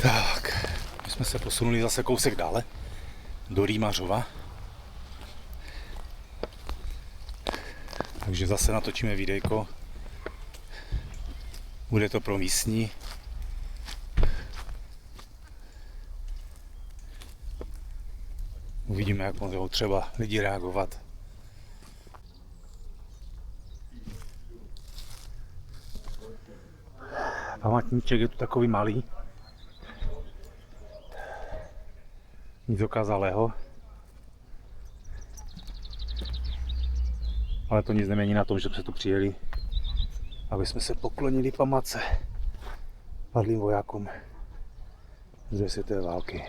Tak, my jsme se posunuli zase kousek dále, do Rýmařova. Takže zase natočíme videjko. Bude to pro místní. Uvidíme, jak budou třeba lidi reagovat. Památníček je tu takový malý. Nic okázalého. Ale to nic nemění na tom, že jsme tu přijeli, aby jsme se poklonili památce padlým vojákům z 2. světové války.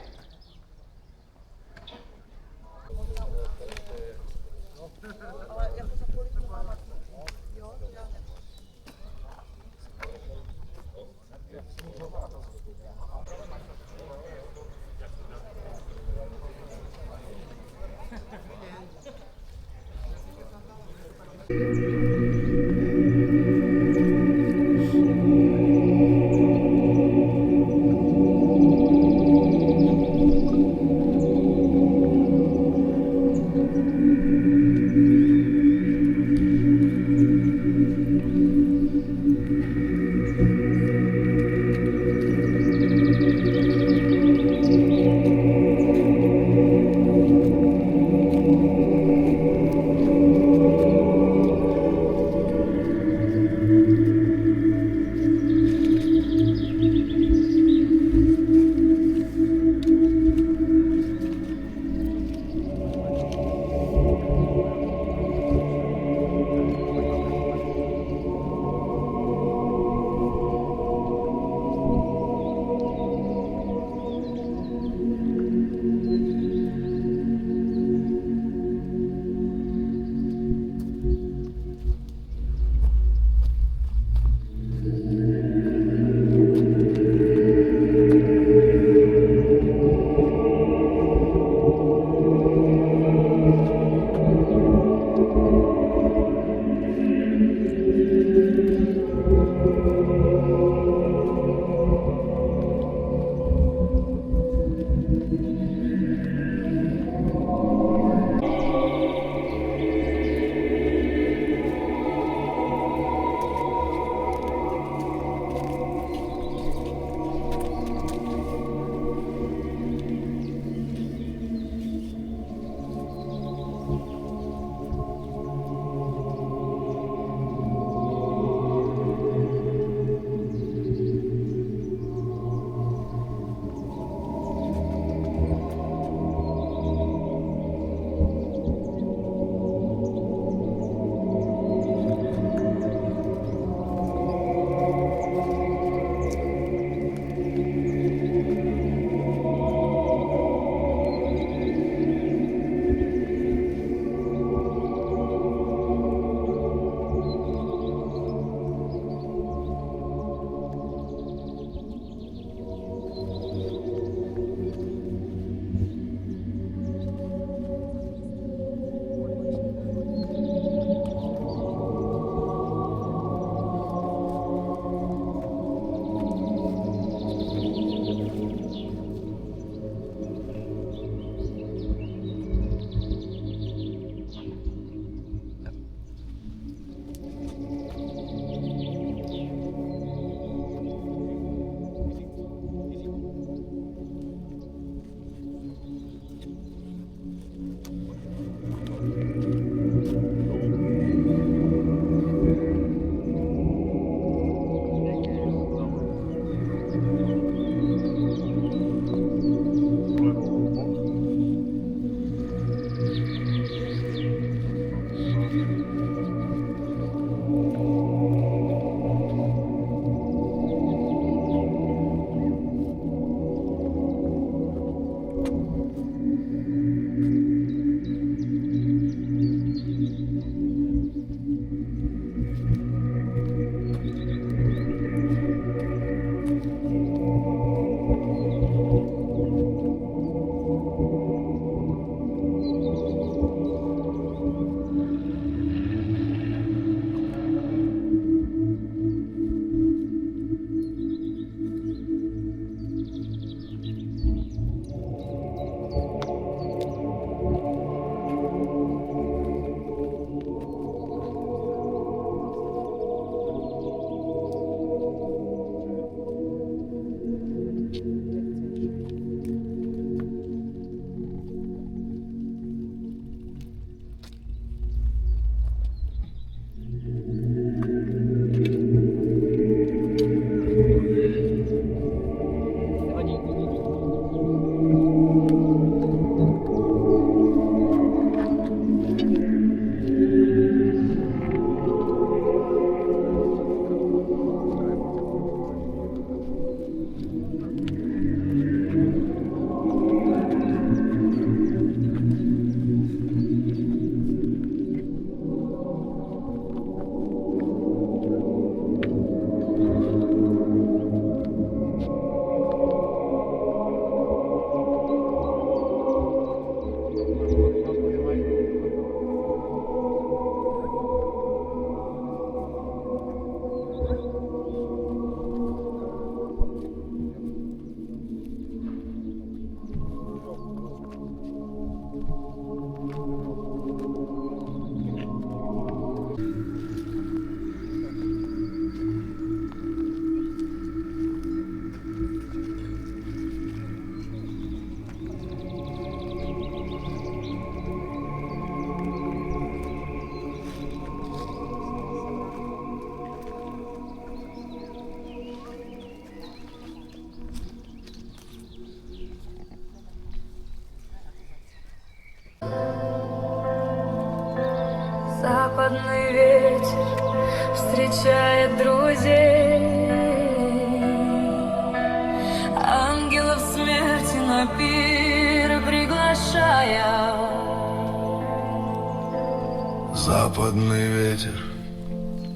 Западный ветер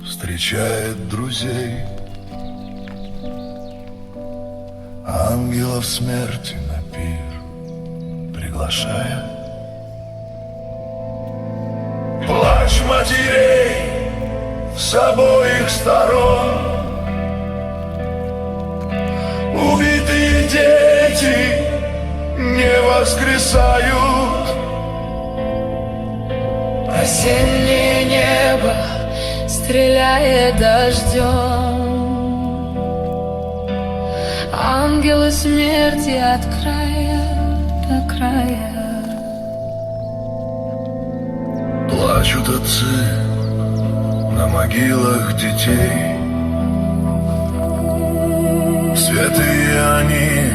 встречает друзей, ангелов смерти на пир приглашая. Плач матерей с обоих сторон, убитые дети не воскресают. Осеннее небо стреляет дождем, ангелы смерти от края до края. Плачут отцы на могилах детей, святые они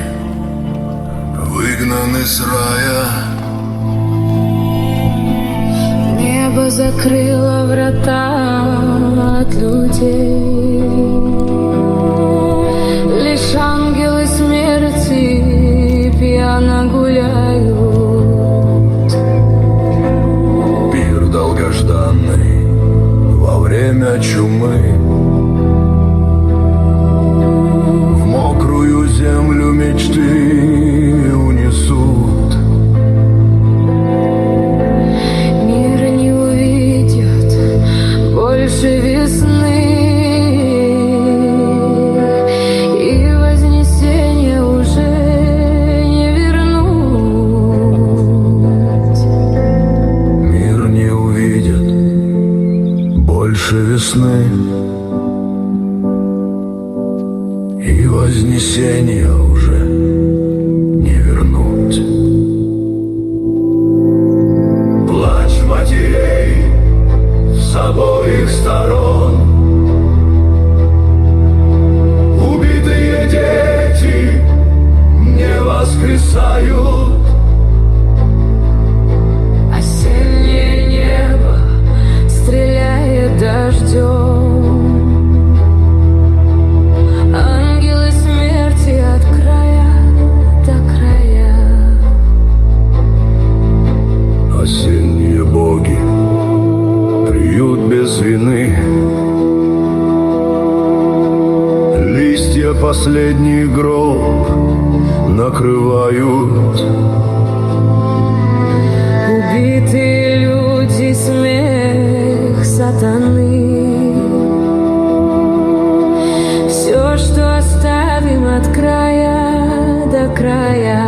выгнаны с рая. Небо закрыло врата от людей, лишь ангелы смерти пьяно гуляют. Пир долгожданный во время чумы, в мокрую землю мечты унесут. Мир не увидит больше весны, и вознесение уже не вернуть. Мир не увидит больше весны, и вознесение уже не вернуть. Плач матерей с обоих сторон, убитые дети не воскресают. Осеннее небо стреляет дождем, ангелы смерти от края до края. Осенние боги приют без вины, листья последний гроб накрывают. Убитые люди, смех сатаны, все, что оставим от края до края.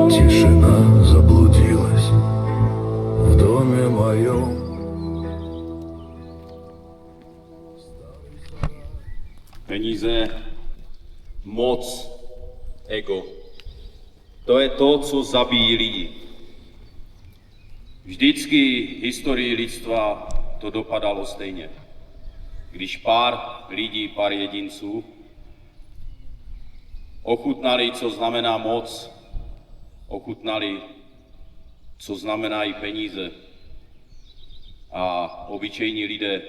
Тишина заблудилась в доме моем. Peníze, moc, ego. To je to, co zabíjí lidi. Vždycky v historii lidstva to dopadalo stejně. Když pár lidí, pár jedinců ochutnali, co znamená moc, ochutnali, co znamenají peníze, a obyčejní lidé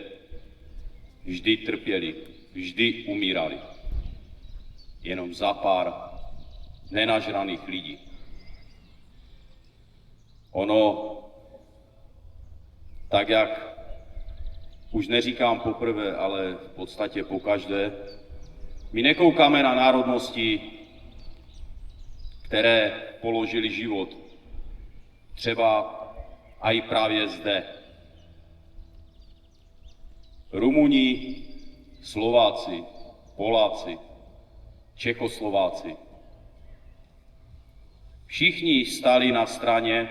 vždy trpěli, vždy umírali. Jenom za pár nenažraných lidí. Ono, tak jak už neříkám poprvé, ale v podstatě pokaždé, my nekoukáme na národnosti, které položili život, třeba i právě zde. Rumuni, Slováci, Poláci, Čechoslováci. Všichni stáli na straně,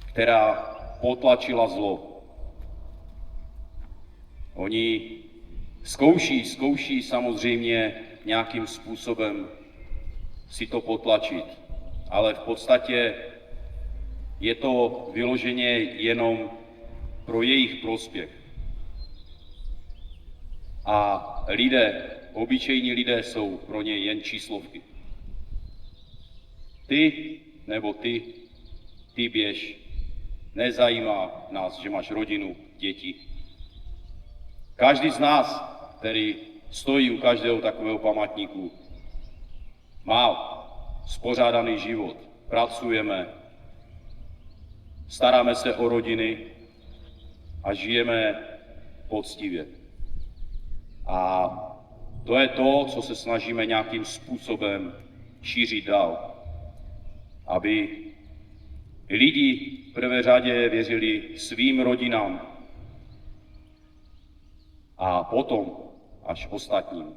která potlačila zlo. Oni zkouší samozřejmě nějakým způsobem si to potlačit, ale v podstatě je to vyloženě jenom pro jejich prospěch. A lidé, obyčejní lidé jsou pro ně jen číslovky. Ty nebo ty běž, nezajímá nás, že máš rodinu, děti. Každý z nás, který stojí u každého takového památníku, má spořádaný život, pracujeme, staráme se o rodiny a žijeme poctivě. A to je to, co se snažíme nějakým způsobem šířit dál. Aby lidi v prvé řadě věřili svým rodinám a potom až ostatním.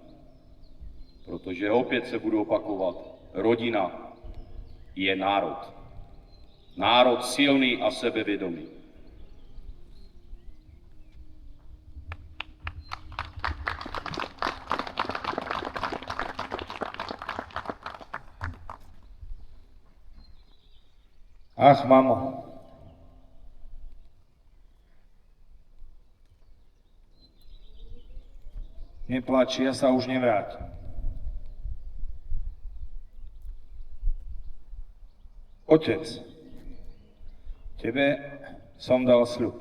Protože opět se budu opakovat, rodina je národ. Národ silný a sebevědomý. Ach, mamo. Neplač, ja sa už nevrátim. Otec, tebe som dal sľub,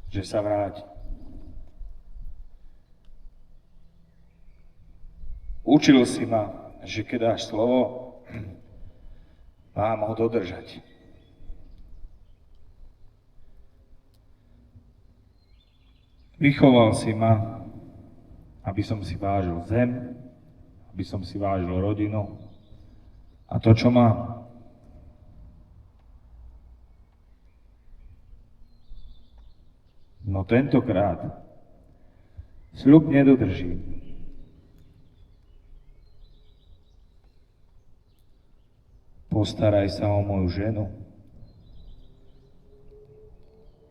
že sa vráti. Učil si ma, že keď dáš slovo, mám ho dodržať. Vychoval si ma, aby som si vážil zem, aby som si vážil rodinu a to, čo mám. No tentokrát sľub nedodržím. Postaraj sa o moju ženu,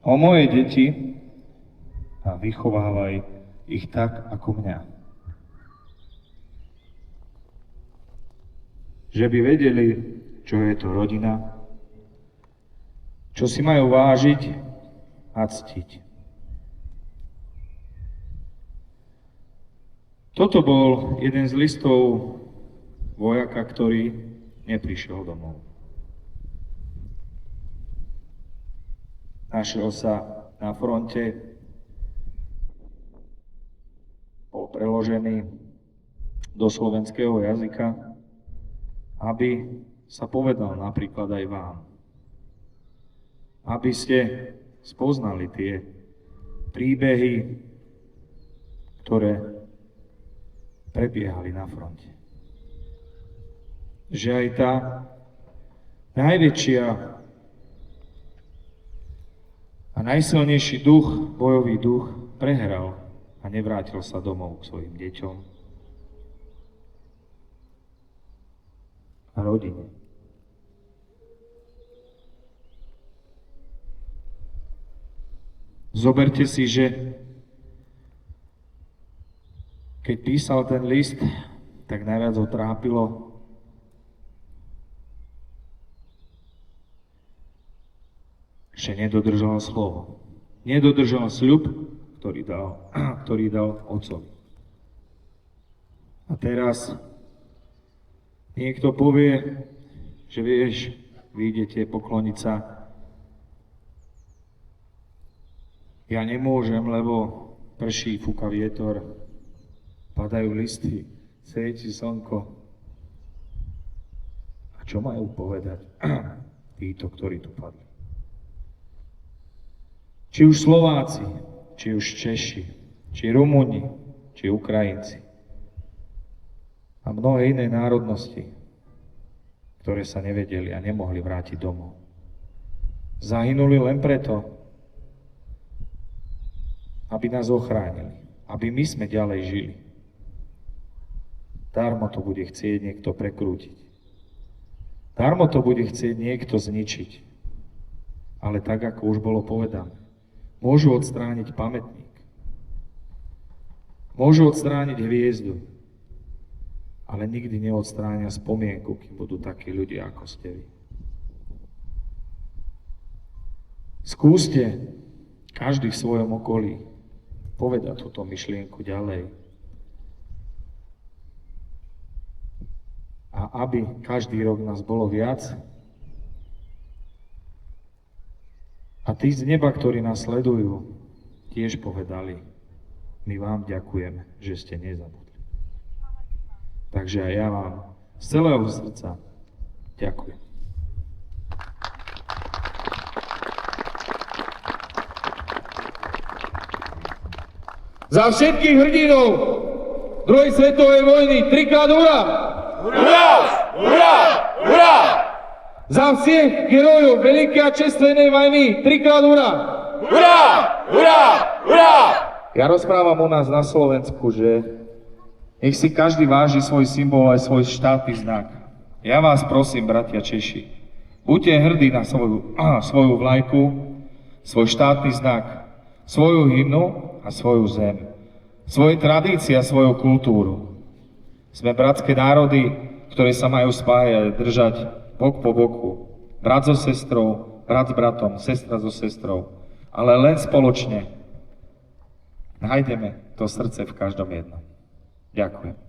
o moje deti a vychovávaj ich tak, ako mňa. Že by vedeli, čo je to rodina, čo si majú vážiť a ctiť. Toto bol jeden z listov vojaka, ktorý neprišiel domov. Našiel sa na fronte, bol preložený do slovenského jazyka, aby sa povedal napríklad aj vám. Aby ste spoznali tie príbehy, ktoré prebiehali na fronte. Že aj tá najväčšia a najsilnejší duch, bojový duch, prehral a nevrátil sa domov k svojim deťom a rodine. Zoberte si, že keď písal ten list, tak najviac ho trápilo, že nedodržal slovo. Nedodržal sľub, ktorý dal otcovi. A teraz niekto povie, že vieš, vy idete pokloniť sa. Ja nemôžem, lebo prší, fúka vietor, padajú listy, svieti slnko. A čo majú povedať títo, ktorí tu padli? Či už Slováci, či už Češi, či Rumúni, či Ukrajinci a mnohé iné národnosti, ktoré sa nevedeli a nemohli vrátiť domov. Zahynuli len preto, aby nás ochránili, aby my sme ďalej žili. Darmo to bude chcieť niekto prekrútiť. Darmo to bude chcieť niekto zničiť. Ale tak, ako už bolo povedané, môžu odstrániť pamätník. Môžu odstrániť hviezdu. Ale nikdy neodstránia spomienku, kým budú takí ľudia, ako ste vy. Skúste každý v svojom okolí povedať túto myšlienku ďalej. A aby každý rok nás bolo viac, a tí z neba, ktorí nás sledujú, tiež povedali, my vám ďakujeme, že ste nezabudli. Takže aj ja vám z celého srdca ďakujem. Za všetkých hrdinov druhej svetovej vojny, trikrát hurá! Hurá! Hurá! Hurá! Za všech herojov veľkej a čestnej vojny, trikrát hurá! Hurá! Hurá! Hurá! Ja rozprávam u nás na Slovensku, že nech si každý váži svoj symbol aj svoj štátny znak. Ja vás prosím, bratia Češi, buďte hrdí na svoju vlajku, svoj štátny znak, svoju hymnu a svoju zem, svoje tradície a svoju kultúru. Sme bratské národy, ktoré sa majú spájať, držať bok po boku. Brat so sestrou, brat s bratom, sestra so sestrou. Ale len spoločne nájdeme to srdce v každom jednom. Ďakujem.